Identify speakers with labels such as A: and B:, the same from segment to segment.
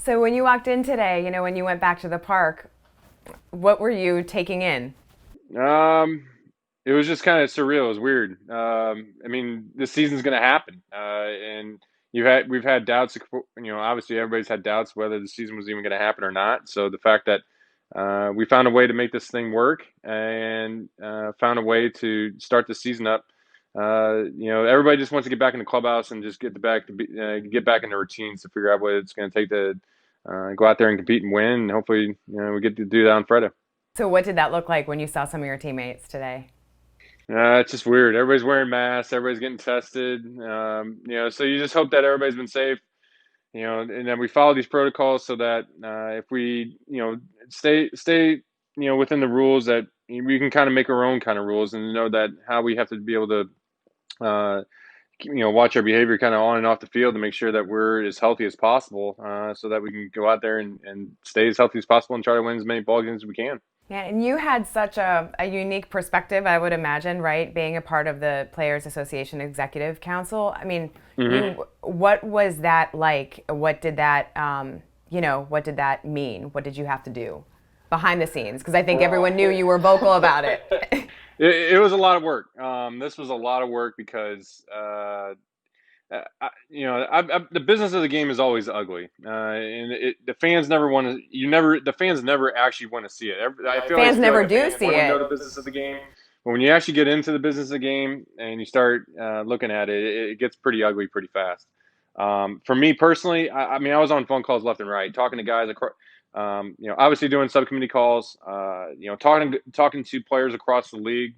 A: So when you walked in today, when you went back to the park, what were you taking in?
B: Um, it was just kind of surreal. It was weird. I mean, this season's going to happen, and we've had doubts. Obviously everybody's had doubts whether the season was even going to happen or not. So the fact that we found a way to make this thing work and found a way to start the season up. Everybody just wants to get back in the clubhouse and just get back into routines to figure out what it's going to take to go out there and compete and win. And hopefully, we get to do that on Friday.
A: So what did that look like when you saw some of your teammates today?
B: It's just weird. Everybody's wearing masks. Everybody's getting tested. So you just hope that everybody's been safe. And that we follow these protocols so that if we, stay, within the rules that we can kind of make our own kind of rules and know that how we have to be able to, uh, watch our behavior kind of on and off the field to make sure that we're as healthy as possible, so that we can go out there and stay as healthy as possible and try to win as many ball games as we can.
A: Yeah, and you had such a unique perspective, I would imagine, right? Being a part of the Players Association Executive Council. I mean,
B: hmm
A: what was that like? What did that mean? What did you have to do behind the scenes? Because I think everyone knew you were vocal about it.
B: it was a lot of work. This was a lot of work because the business of the game is always ugly, and the fans never want to. The fans never actually want to see it. I feel like
A: Fans
B: feel like
A: never
B: the
A: do
B: fans
A: see
B: want to know
A: it.
B: the business of the game, but when you actually get into the business of the game and you start looking at it, it gets pretty ugly pretty fast. For me personally, I mean, I was on phone calls left and right, talking to guys across. Obviously doing subcommittee calls. Talking to players across the league.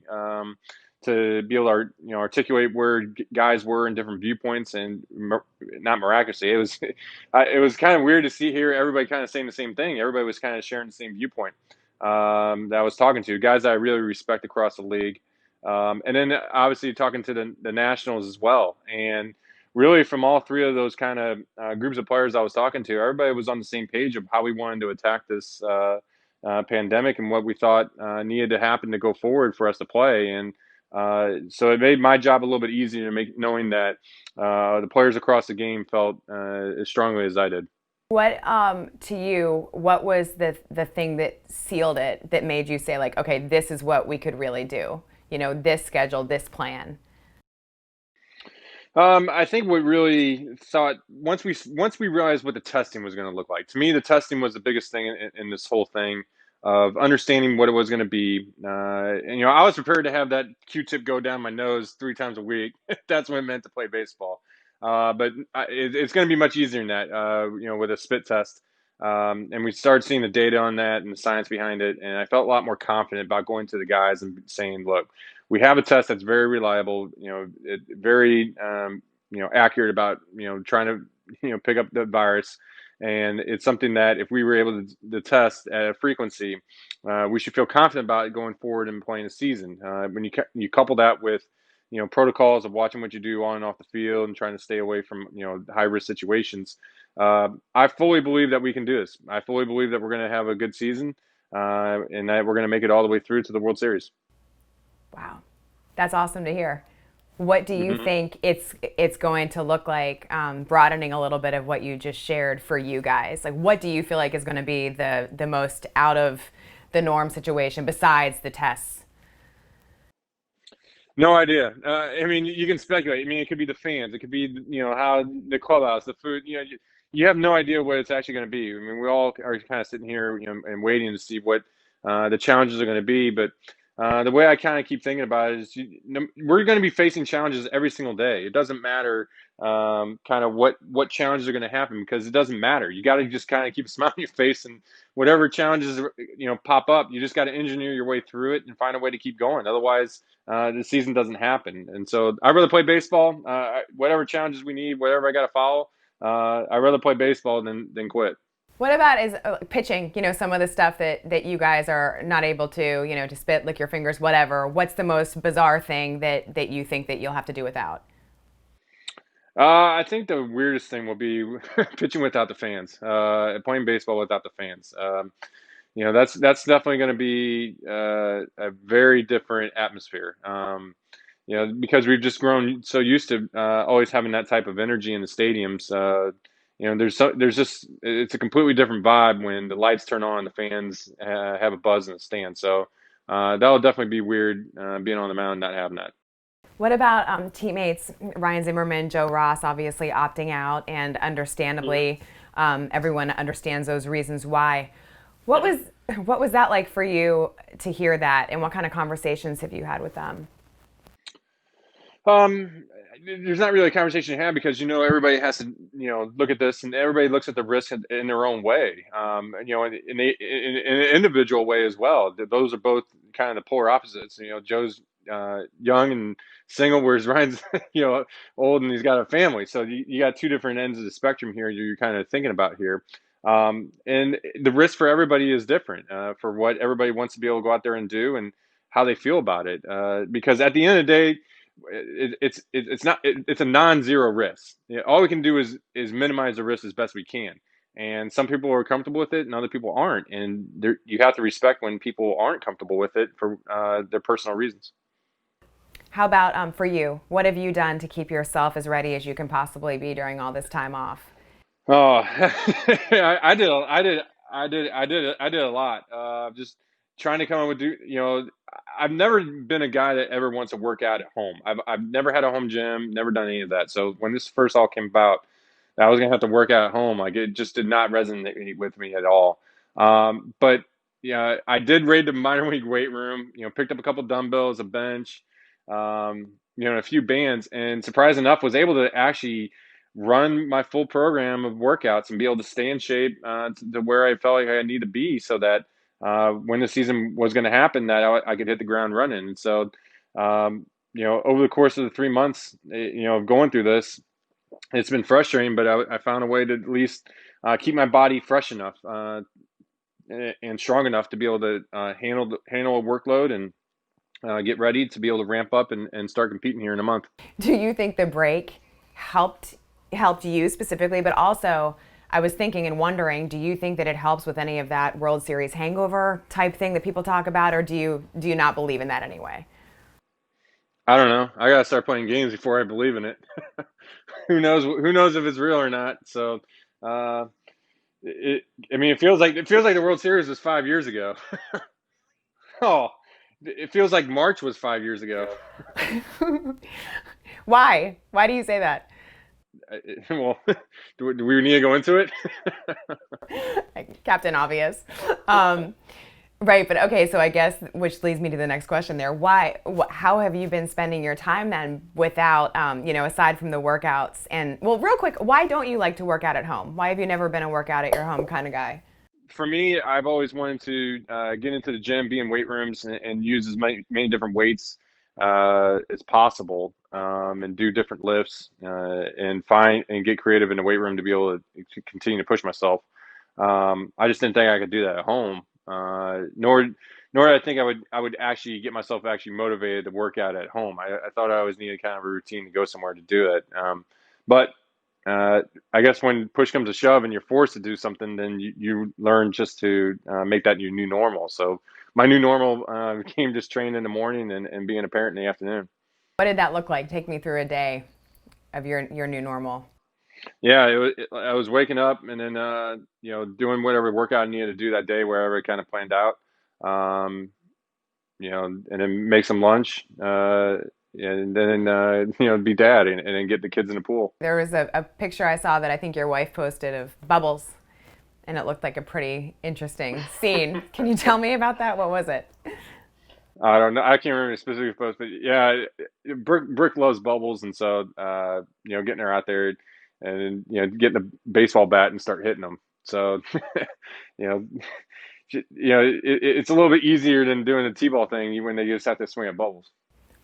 B: To be able to articulate where guys were in different viewpoints and not miraculously it was it was kind of weird to see here everybody kind of saying the same thing. Everybody was kind of sharing the same viewpoint that I was talking to guys that I really respect across the league, and then obviously talking to the Nationals as well. And really from all three of those kind of groups of players I was talking to, everybody was on the same page of how we wanted to attack this pandemic and what we thought needed to happen to go forward for us to play. And so it made my job a little bit easier to make knowing that the players across the game felt as strongly as I did.
A: What to you, what was the thing that sealed it that made you say like, okay, this is what we could really do? This schedule, this plan.
B: I think what really thought once we realized what the testing was going to look like. To me, the testing was the biggest thing in this whole thing of understanding what it was going to be. And I was prepared to have that Q-tip go down my nose 3 times a week. That's what it meant to play baseball. But it's going to be much easier than that. With a spit test. And we started seeing the data on that and the science behind it, and I felt a lot more confident about going to the guys and saying, "Look, we have a test that's very reliable, very accurate about trying to pick up the virus, and it's something that if we were able to test at a frequency, we should feel confident about it going forward and playing the season. When you couple that with protocols of watching what you do on and off the field and trying to stay away from high risk situations, I fully believe that we can do this. I fully believe that we're going to have a good season, and that we're going to make it all the way through to the World Series."
A: Wow, that's awesome to hear. What do you
B: hmm
A: think it's going to look like, broadening a little bit of what you just shared for you guys? Like, what do you feel like is going to be the most out of the norm situation besides the tests?
B: No idea. I mean, you can speculate. I mean, it could be the fans. It could be how the clubhouse, the food. You have no idea what it's actually going to be. I mean, we all are kind of sitting here, and waiting to see what the challenges are going to be. But the way I kind of keep thinking about it is, we're going to be facing challenges every single day. It doesn't matter kind of what challenges are going to happen, because it doesn't matter. You got to just kind of keep a smile on your face, and whatever challenges pop up, you just got to engineer your way through it and find a way to keep going. Otherwise, the season doesn't happen. And so I'd rather play baseball. Whatever challenges we need, whatever I got to follow, I'd rather play baseball than quit.
A: What about is pitching? Some of the stuff that you guys are not able to, to spit, lick your fingers, whatever. What's the most bizarre thing that you think that you'll have to do without?
B: I think the weirdest thing will be pitching without the fans, playing baseball without the fans. That's definitely going to be a very different atmosphere. Because we've just grown so used to always having that type of energy in the stadiums. there's just it's a completely different vibe when the lights turn on, the fans have a buzz in the stand. So that'll definitely be weird being on the mound not having that.
A: What about teammates Ryan Zimmerman, Joe Ross, obviously opting out, and understandably, everyone understands those reasons why. What was what was that like for you to hear that, and what kind of conversations have you had with them?
B: Um, there's not really a conversation to have because everybody has to look at this and everybody looks at the risk in their own way. In an individual way as well. Those are both kind of the polar opposites. Joe's young and single, whereas Ryan's old and he's got a family. So you got two different ends of the spectrum here. You're kind of thinking about here. And the risk for everybody is different for what everybody wants to be able to go out there and do and how they feel about it. Because at the end of the day, it's a non-zero risk. All we can do is minimize the risk as best we can. And some people are comfortable with it, and other people aren't. And you have to respect when people aren't comfortable with it for their personal reasons.
A: How about for you? What have you done to keep yourself as ready as you can possibly be during all this time off?
B: Oh, I did a lot. Just trying to come up with I've never been a guy that ever wants to work out at home. I've never had a home gym, never done any of that. So when this first all came about, that I was gonna have to work out at home. Like it just did not resonate with me at all. But yeah, I did raid the minor league weight room. Picked up a couple dumbbells, a bench, a few bands, and surprising enough, was able to actually run my full program of workouts and be able to stay in shape to where I felt like I need to be, so that when the season was going to happen, that I could hit the ground running. And so, over the course of the 3 months, of going through this, it's been frustrating, but I found a way to at least keep my body fresh enough and strong enough to be able to handle a workload and get ready to be able to ramp up and start competing here in a month.
A: Do you think the break helped helped you specifically, but also I was thinking and wondering, do you think that it helps with any of that World Series hangover type thing that people talk about, or do you not believe in that anyway?
B: I don't know. I gotta start playing games before I believe in it. Who knows? Who knows if it's real or not? So, uh, it. I mean, it feels like the World Series was 5 years ago. Oh, it feels like March was 5 years ago.
A: Why? Why do you say that?
B: Well, do we need to go into it?
A: Captain Obvious. Um, right, but okay, so I guess which leads me to the next question there. How have you been spending your time then without, aside from the workouts? And, well, real quick, why don't you like to work out at home? Why have you never been a workout at your home kind of guy?
B: For me, I've always wanted to get into the gym, be in weight rooms, and use as many different weights as possible, and do different lifts, and find and get creative in the weight room to be able to continue to push myself. I just didn't think I could do that at home, nor did I think I would actually get myself actually motivated to work out at home. I thought I always needed kind of a routine to go somewhere to do it. But uh, I guess when push comes to shove and you're forced to do something, then you learn just to make that your new normal. So my new normal became just training in the morning and being a parent in the afternoon.
A: What did that look like? Take me through a day of your new normal.
B: Yeah, I was waking up and then doing whatever workout I needed to do that day, wherever it kind of planned out. Um, and then make some lunch, and then be dad and then get the kids in the pool.
A: There was a picture I saw that I think your wife posted of bubbles, and it looked like a pretty interesting scene. Can you tell me about that? What was it?
B: I don't know. I can't remember the specific post, but yeah, Brick loves bubbles, and so getting her out there and getting a baseball bat and start hitting them. So you know, it's a little bit easier than doing the t-ball thing when they just have to swing at bubbles.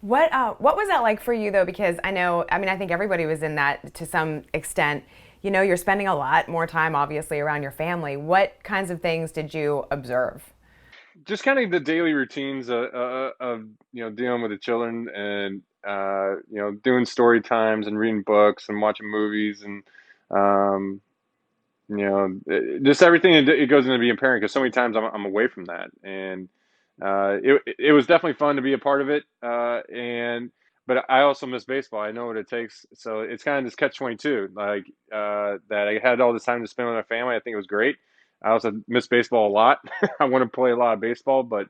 A: What was that like for you though? Because I know, I mean, I think everybody was in that to some extent. You're spending a lot more time obviously around your family. What kinds of things did you observe?
B: Just kind of the daily routines of dealing with the children and doing story times and reading books and watching movies and um, just everything it goes into being a parent because so many times I'm away from that and it was definitely fun to be a part of it and but I also miss baseball. I know what it takes. So it's kind of this catch-22, like that I had all this time to spend with my family. I think it was great. I also miss baseball a lot. I want to play a lot of baseball, but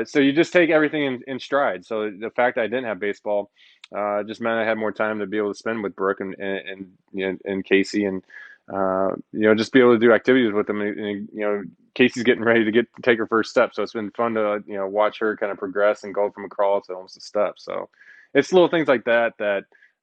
B: so you just take everything in stride. So the fact that I didn't have baseball just meant I had more time to be able to spend with Brooke and Casey and just be able to do activities with them. And Casey's getting ready to take her first step, so it's been fun to watch her kind of progress and go from a crawl to almost a step. So it's little things like that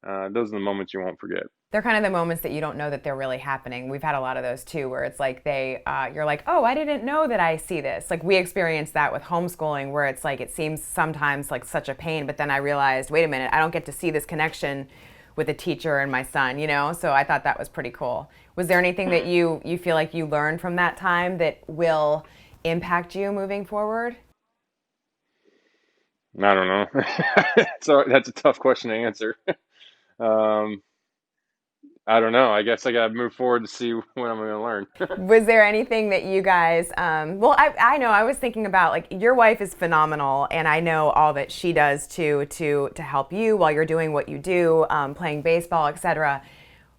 B: those are the moments you won't forget.
A: They're kind of the moments that you don't know that they're really happening. We've had a lot of those too, where it's like you're like, oh, I didn't know that I see this. Like we experienced that with homeschooling, where it's like it seems sometimes like such a pain, but then I realized, wait a minute, I don't get to see this connection with a teacher and my son, you know? So I thought that was pretty cool. Was there anything that you feel like you learned from that time that will impact you moving forward?
B: I don't know. So that's a tough question to answer. um, I don't know. I guess I got to move forward to see what I'm going to learn.
A: Was there anything that you guys, well, I know I was thinking about like your wife is phenomenal and I know all that she does to help you while you're doing what you do, playing baseball, etc.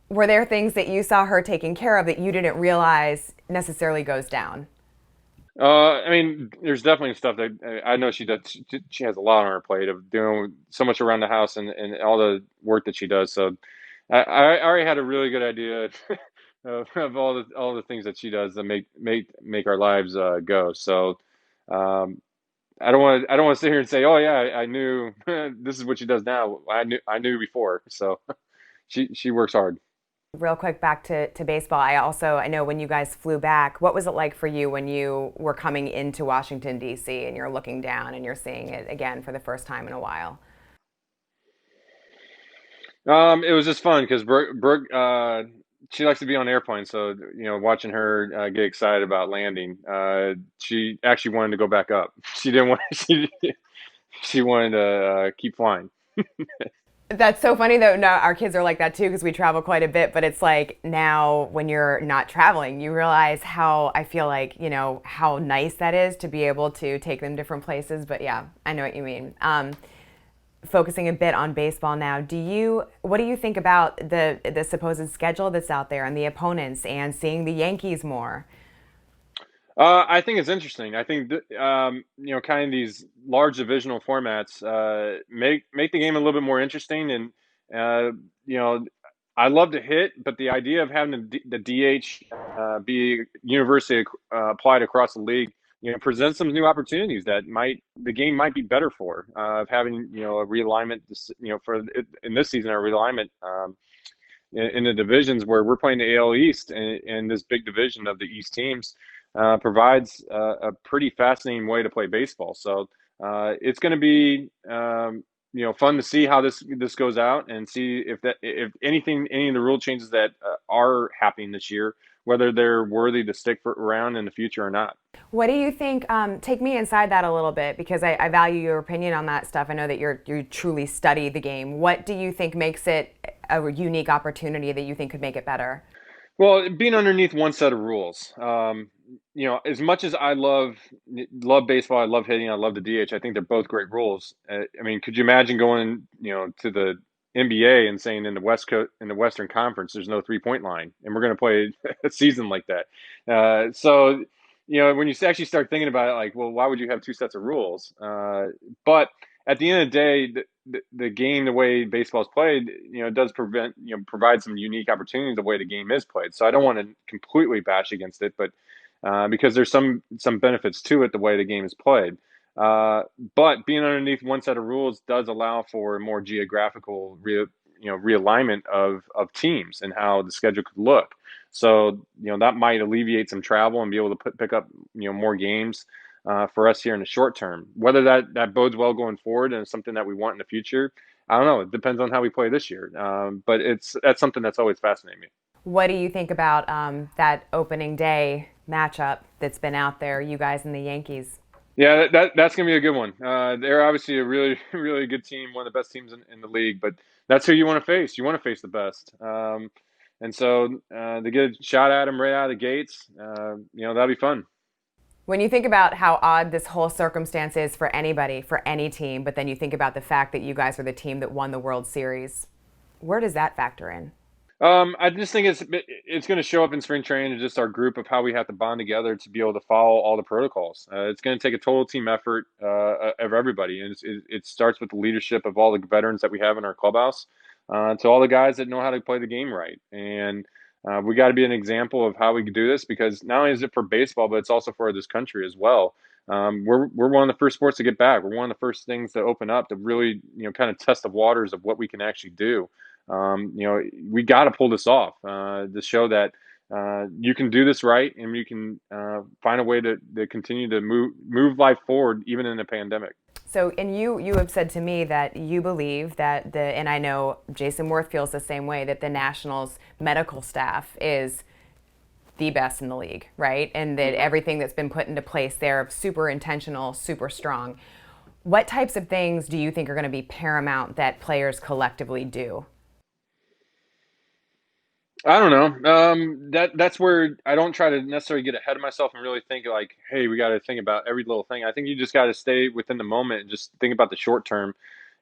A: Were there things that you saw her taking care of that you didn't realize necessarily goes down?
B: I mean, there's definitely stuff that I know she does. She has a lot on her plate of doing so much around the house and all the work that she does. So I already had a really good idea of all the things that she does that make our lives go. So um, I don't want to sit here and say, oh yeah, I knew this is what she does now. I knew before. So she works hard.
A: Real quick back to baseball. I know when you guys flew back, what was it like for you when you were coming into Washington, D.C. and you're looking down and you're seeing it again for the first time in a while?
B: It was just fun because Brooke, she likes to be on airplanes, so watching her get excited about landing, she actually wanted to go back up. She didn't want she wanted to keep flying.
A: That's so funny though. No, our kids are like that too because we travel quite a bit. But it's like now when you're not traveling, you realize how I feel like, how nice that is to be able to take them different places. But yeah, I know what you mean. Focusing a bit on baseball now, what do you think about the supposed schedule that's out there and the opponents and seeing the Yankees more?
B: I think it's interesting. I think kind of these large divisional formats make the game a little bit more interesting, and you know, I love to hit, but the idea of having the DH be universally applied across the league, presents some new opportunities that the game might be better for of having a realignment. For in this season, a realignment. In the divisions where we're playing the AL East and this big division of the East teams provides a pretty fascinating way to play baseball. So it's going to be fun to see how this goes out and see if any of the rule changes that are happening this year, whether they're worthy to stick around in the future or not.
A: What do you think? Take me inside that a little bit because I value your opinion on that stuff. I know that you truly study the game. What do you think makes it a unique opportunity that you think could make it better?
B: Well, being underneath one set of rules, as much as I love baseball, I love hitting, I love the DH. I think they're both great rules. I mean, could you imagine going, to the NBA and saying in the Western Conference, there's no 3-point line, and we're going to play a season like that? So, when you actually start thinking about it, like, well, why would you have two sets of rules? But at the end of the day, the game, the way baseball is played, does provide some unique opportunities the way the game is played. So I don't want to completely bash against it, but because there's some benefits to it the way the game is played. But being underneath one set of rules does allow for a more geographical realignment of teams and how the schedule could look. So that might alleviate some travel and be able to pick up more games for us here in the short term. Whether that bodes well going forward and it's something that we want in the future, I don't know. It depends on how we play this year. But that's something that's always fascinated me.
A: What do you think about that opening day matchup that's been out there, you guys and the Yankees?
B: Yeah, that's gonna be a good one. They're obviously a really really good team, one of the best teams in the league. But that's who you want to face. You want to face the best. And so to get a shot at them right out of the gates, that'll be fun.
A: When you think about how odd this whole circumstance is for anybody, for any team, but then you think about the fact that you guys are the team that won the World Series, where does that factor in?
B: I just think it's going to show up in spring training and just our group of how we have to bond together to be able to follow all the protocols. It's going to take a total team effort of everybody, and it starts with the leadership of all the veterans that we have in our clubhouse, to all the guys that know how to play the game right. And we got to be an example of how we can do this, because not only is it for baseball, but it's also for this country as well. We're one of the first sports to get back. We're one of the first things to open up to really kind of test the waters of what we can actually do. We got to pull this off to show that you can do this right, and you can find a way to continue to move life forward even in a pandemic.
A: So, and you have said to me that you believe that and I know Jason Worth feels the same way, that the Nationals medical staff is the best in the league, right? And that everything that's been put into place there, super intentional, super strong. What types of things do you think are going to be paramount that players collectively do?
B: I don't know. That's where I don't try to necessarily get ahead of myself and really think like, hey, we got to think about every little thing. I think you just got to stay within the moment and just think about the short term,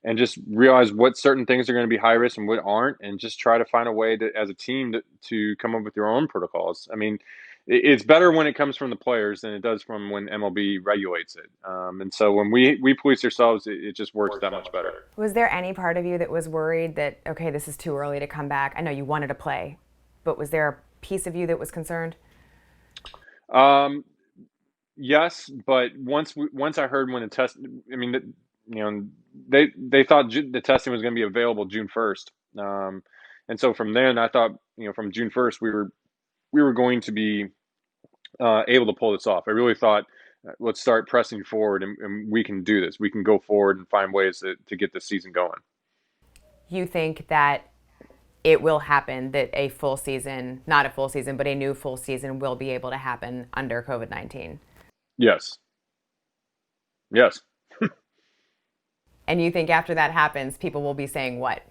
B: and just realize what certain things are going to be high risk and what aren't, and just try to find a way to, as a team, to come up with your own protocols. I mean, it's better when it comes from the players than it does from when MLB regulates it. And so when we police ourselves, it just works that much better.
A: Was there any part of you that was worried that, okay, this is too early to come back? I know you wanted to play, but was there a piece of you that was concerned?
B: Um, yes, but once I heard when the test, I mean, they thought the testing was going to be available June 1st, and so from then I thought, from June 1st we were going to be able to pull this off. I really thought, let's start pressing forward, and we can do this. We can go forward and find ways to get this season going.
A: You think that it will happen, that a full season, not a full season, but a new full season will be able to happen under COVID 19?
B: Yes, yes.
A: And you think after that happens, people will be saying what?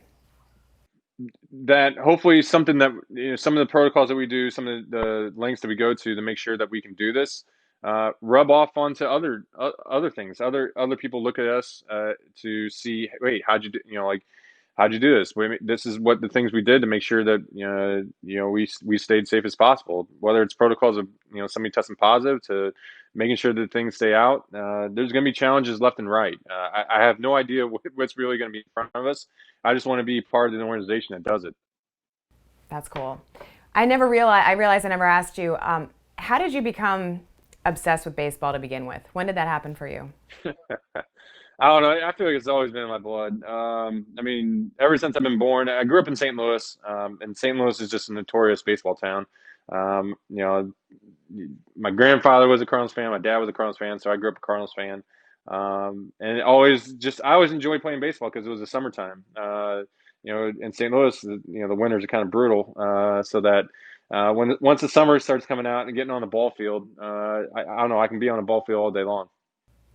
B: That hopefully something that, some of the protocols that we do, some of the lengths that we go to make sure that we can do this, rub off onto other things. Other people look at us to see, wait, how'd you do? Like, how'd you do this? This is what the things we did to make sure that we stayed safe as possible. Whether it's protocols of somebody testing positive, to making sure that things stay out. There's going to be challenges left and right. I have no idea what's really going to be in front of us. I just want to be part of an organization that does it.
A: That's cool. I realized I never asked you, how did you become obsessed with baseball to begin with? When did that happen for you?
B: I don't know. I feel like it's always been in my blood. I mean, ever since I've been born, I grew up in St. Louis, and St. Louis is just a notorious baseball town. Um, you know, my grandfather was a Cardinals fan, my dad was a Cardinals fan, so I grew up a Cardinals fan. And I always enjoyed playing baseball because it was the summertime. In St. Louis, the winters are kind of brutal, so that once the summer starts coming out and getting on the ball field, I don't know, I can be on a ball field all day long.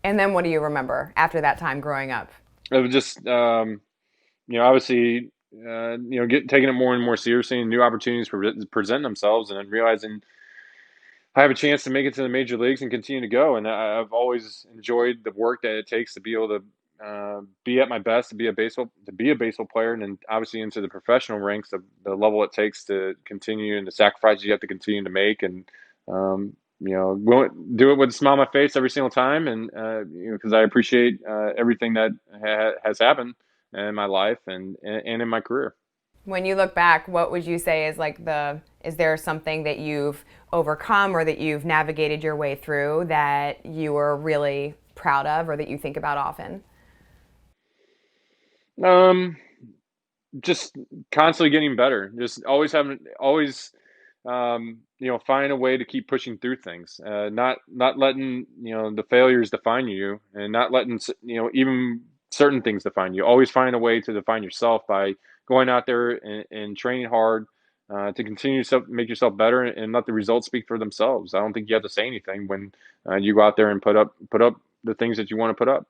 A: And then what do you remember after that time growing up?
B: It was just, obviously, taking it more and more seriously, and new opportunities present themselves, and then realizing I have a chance to make it to the major leagues and continue to go. And I've always enjoyed the work that it takes to be able to be at my best, to be a baseball player, and then obviously into the professional ranks, of the level it takes to continue, and the sacrifices you have to continue to make. And do it with a smile on my face every single time, and because I appreciate everything that has happened in my life and in my career.
A: When you look back, what would you say is is there something that you've overcome or that you've navigated your way through that you are really proud of or that you think about often?
B: Um, just constantly getting better. Just always find a way to keep pushing through things. Not letting the failures define you, and not letting even certain things define you. Always find a way to define yourself by going out there and training hard, to continue to make yourself better, and let the results speak for themselves. I don't think you have to say anything when you go out there and put up the things that you want to put up.